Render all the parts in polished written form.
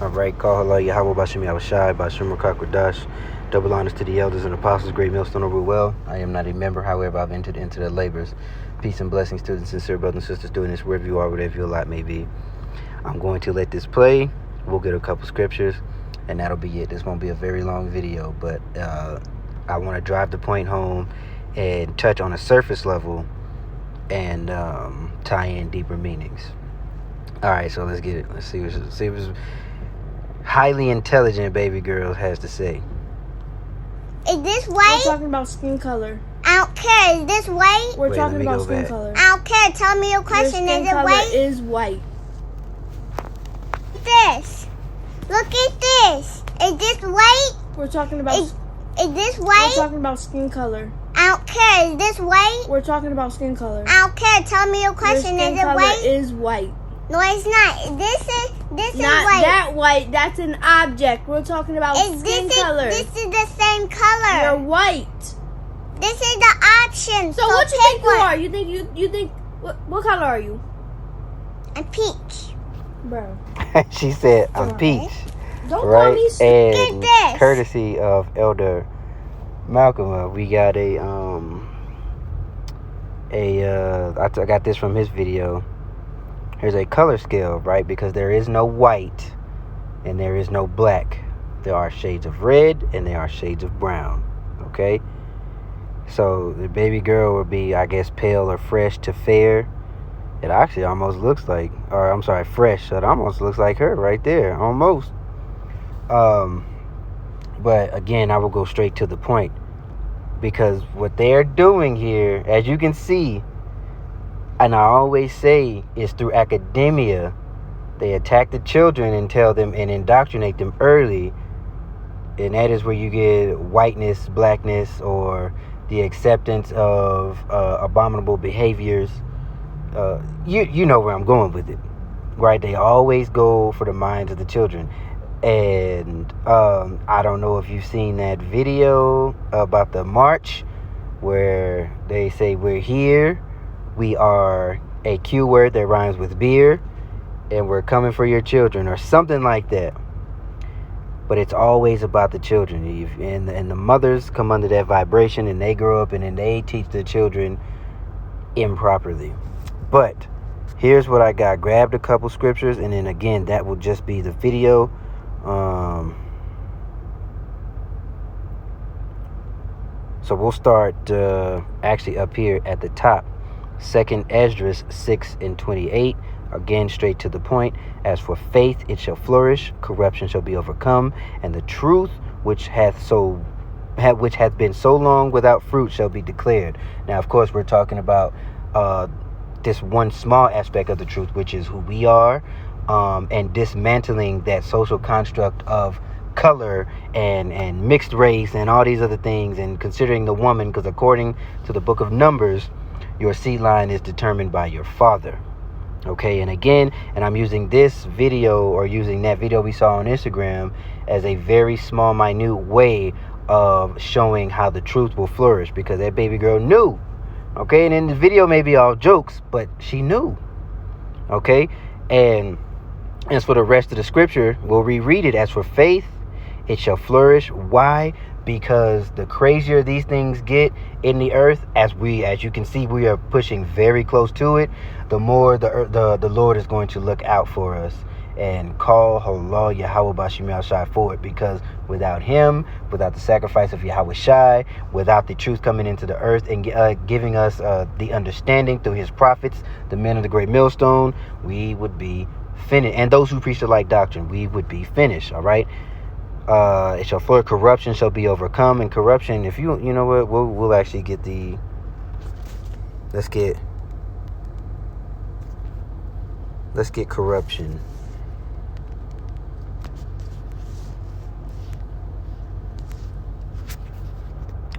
Alright, call Allah Yahweh Bashim Yahushai, Bashim Rakakwadash. Double honors to the elders and apostles, great millstone over well. I am not a member, however, I've entered into their labors. Peace and blessings to the sincere brothers and sisters doing this wherever you are, whatever your lot may be. I'm going to let this play. We'll get a couple scriptures, and that'll be it. This won't be a very long video, but I want to drive the point home and touch on a surface level and tie in deeper meanings. Alright, so let's get it. Let's see what highly intelligent baby girl has to say. Is this white? We're talking about skin color. I don't care. Is this white? We're Wait, talking let me about go skin back. color. I don't care. Tell me your question. Your skin Is it color white? is white. This. Look at this. Is this white? We're talking about. Is this We're white? talking about skin color. I don't care. Is this white? We're talking about skin color. I don't care. Tell me your Your question. skin Is it color white? is white. No, it's not. This is Not white. that white. That's an object. We're talking about skin color. This is the same color. You're white. This is the option. So what you pick think you one. are? You think what color are you, I'm peach. bro? She said, I'm peach. Don't call Right? me. And Look at this. courtesy of Elder Malcolm, we got I got this from his video. Here's a color scale, right? Because there is no white and there is no black. There are shades of red and there are shades of brown. Okay? So the baby girl would be, I guess, pale or fresh to fair. It actually almost looks like, or I'm sorry, fresh. So it almost looks like her right there, almost. But again, I will go straight to the point, because what they're doing here, as you can see, and I always say, is through academia. They attack the children and tell them and indoctrinate them early, and that is where you get whiteness, blackness, or the acceptance of abominable behaviors. You know where I'm going with it, right? They always go for the minds of the children. And I don't know if you've seen that video about the march where they say we're here, we are a Q word that rhymes with beer, and we're coming for your children, or something like that. But it's always about the children, and the mothers come under that vibration, and they grow up and then they teach the children improperly. But here's what I got. Grabbed a couple scriptures, and then again, that will just be the video. So we'll start actually up here at the top. 2nd Esdras 6:28. Again, straight to the point. As for faith, it shall flourish, corruption shall be overcome, and the truth which hath been so long without fruit shall be declared. Now, of course, we're talking about this one small aspect of the truth, which is who we are, and dismantling that social construct of color and mixed race and all these other things, and considering the woman, because according to the book of Numbers, your seed line is determined by your father. Okay, and again, and I'm using this video, or using that video we saw on Instagram, as a very small, minute way of showing how the truth will flourish, because that baby girl knew. Okay, and in the video may be all jokes, but she knew. Okay, and as for the rest of the scripture, we'll reread it. As for faith, it shall flourish. Why? Because the crazier these things get in the earth, as you can see, we are pushing very close to it, the more the Lord is going to look out for us and call Allah Yahweh Bashim Yahushai for it. Because without him, without the sacrifice of Yahweh Shai, without the truth coming into the earth and giving us the understanding through his prophets, the men of the great millstone, we would be finished. And those who preach the like doctrine, we would be finished. All right. It shall flourish, corruption shall be overcome. And corruption, if you know what, we'll actually get let's get corruption.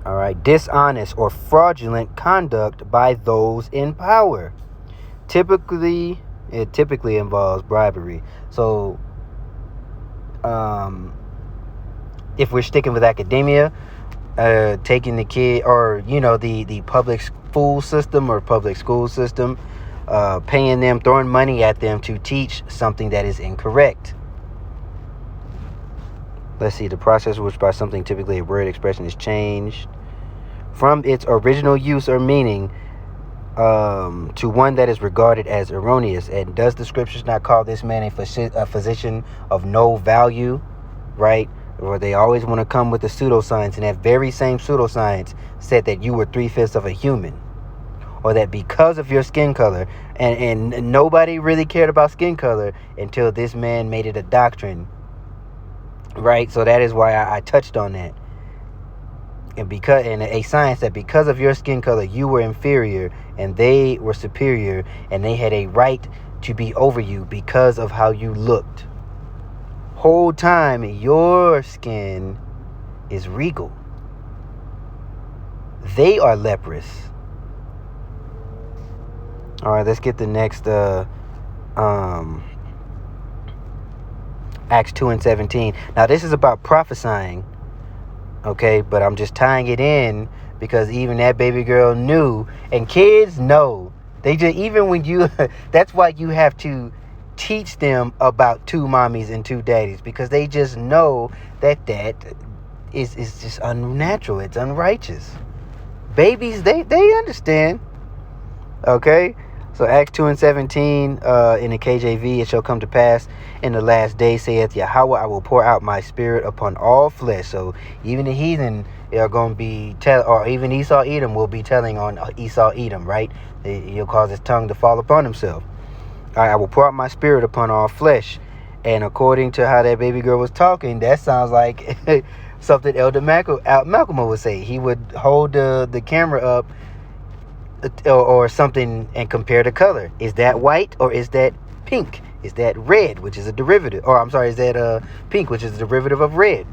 All right, dishonest or fraudulent conduct by those in power. It typically involves bribery. So, if we're sticking with academia, taking the kid, or the public school system or public school system, paying them, throwing money at them to teach something that is incorrect. Let's see. The process which by something, typically a word expression, is changed from its original use or meaning to one that is regarded as erroneous. And does the scriptures not call this man a physician of no value, right? Or they always want to come with the pseudoscience, and that very same pseudoscience said that you were 3/5 of a human, or that because of your skin color, and nobody really cared about skin color until this man made it a doctrine, right? So that is why I touched on that. And because in a science that because of your skin color you were inferior and they were superior, and they had a right to be over you because of how you looked. Whole time your skin is regal. They are leprous. All right, let's get the next Acts 2:17. Now this is about prophesying. Okay, but I'm just tying it in because even that baby girl knew, and kids know. They just, even when you, that's why you have to teach them about two mommies and two daddies, because they just know that is just unnatural. It's unrighteous. Babies, they understand. Okay, so Acts 2:17 in the KJV, it shall come to pass in the last day, saith Yahweh, I will pour out my spirit upon all flesh. So even the heathen are going to be or even Esau Edom will be telling on Esau Edom, right? He'll cause his tongue to fall upon himself. All right, I will pour out my spirit upon all flesh. And according to how that baby girl was talking, that sounds like something Elder Malcolm would say. He would hold the camera up or something and compare the color. Is that white or is that pink? Is that red, which is a derivative? Or I'm sorry, is that pink, which is a derivative of red?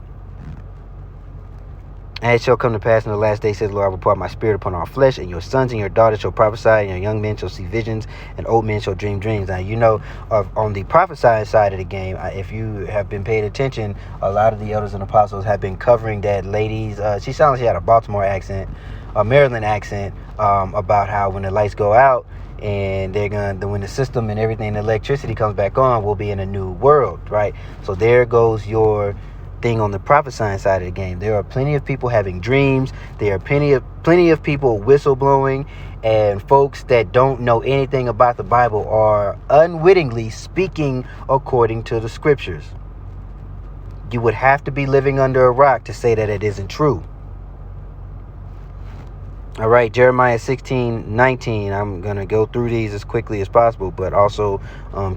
And it shall come to pass in the last day, says the Lord, I will pour out my spirit upon all flesh, and your sons and your daughters shall prophesy, and your young men shall see visions, and old men shall dream dreams. Now, you know, on the prophesying side of the game, if you have been paying attention, a lot of the elders and apostles have been covering that lady's, she sounded like she had a Baltimore accent, a Maryland accent, about how when the lights go out, and when the system and everything, the electricity comes back on, we'll be in a new world, right? So there goes your thing on the prophesying side of the game. There are plenty of people having dreams. There are plenty of people whistleblowing, and folks that don't know anything about the Bible are unwittingly speaking according to the scriptures. You would have to be living under a rock to say that it isn't true. All right, Jeremiah 16:19. I'm going to go through these as quickly as possible, but also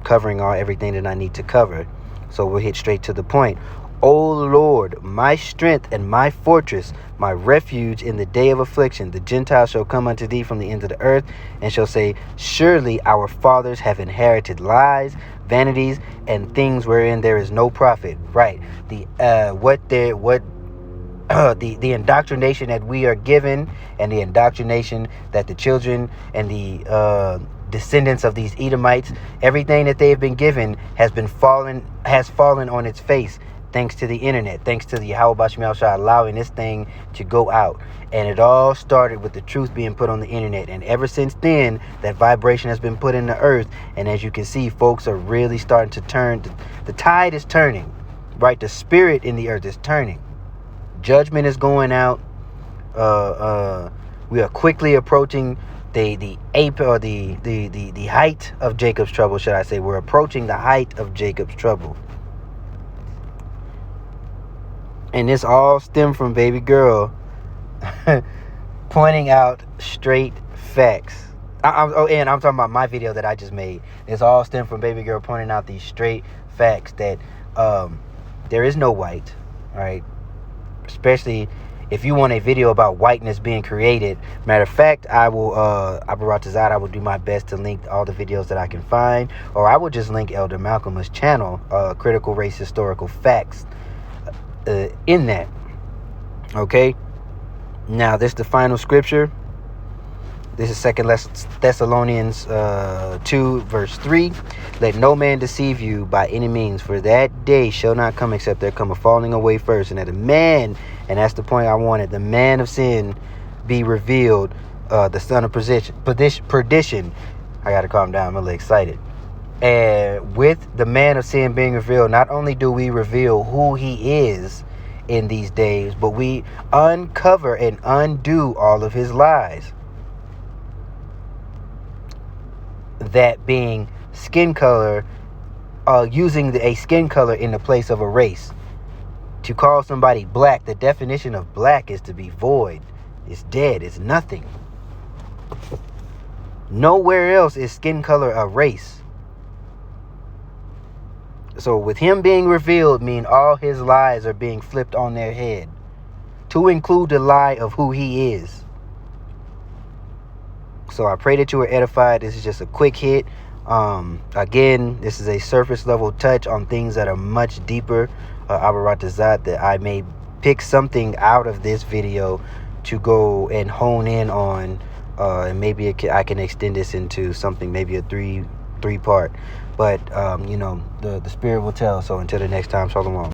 covering everything that I need to cover. So we'll hit straight to the point. O Lord, my strength and my fortress, my refuge in the day of affliction, the Gentiles shall come unto thee from the ends of the earth, and shall say, surely our fathers have inherited lies, vanities, and things wherein there is no profit. Right. The indoctrination that we are given, and the indoctrination that the children and the descendants of these Edomites, everything that they have been given has fallen on its face, thanks to the internet, thanks to the Yahweh Bashim Shah allowing this thing to go out. And it all started with the truth being put on the internet, and ever since then that vibration has been put in the earth. And as you can see, folks are really starting to turn. The tide is turning, right? The spirit in the earth is turning. Judgment is going out. We are quickly approaching the ape, or the height of Jacob's trouble, should I say. We're approaching the height of Jacob's trouble. And this all stemmed from baby girl pointing out straight facts. And I'm talking about my video that I just made. This all stemmed from baby girl pointing out these straight facts that there is no white, right? Especially if you want a video about whiteness being created. Matter of fact, I will I will do my best to link all the videos that I can find, or I will just link Elder Malcolm's channel, Critical Race Historical Facts, in that. Okay, now this is the final scripture. This is 2 Thessalonians 2 verse 3. Let no man deceive you by any means, for that day shall not come except there come a falling away first, and that a man, and that's the point I wanted, the man of sin be revealed, the son of perdition. I gotta calm down, I'm a little excited. And with the man of sin being revealed, not only do we reveal who he is in these days, but we uncover and undo all of his lies. That being skin color, using a skin color in the place of a race. To call somebody black, the definition of black is to be void. It's dead. It's nothing. Nowhere else is skin color a race. So with him being revealed, mean all his lies are being flipped on their head, to include the lie of who he is. So I pray that you were edified. This is just a quick hit. Again, this is a surface level touch on things that are much deeper. Abaratazat, that I may pick something out of this video to go and hone in on, and maybe I can extend this into something, maybe a three part. But the spirit will tell. So until the next time, shalom.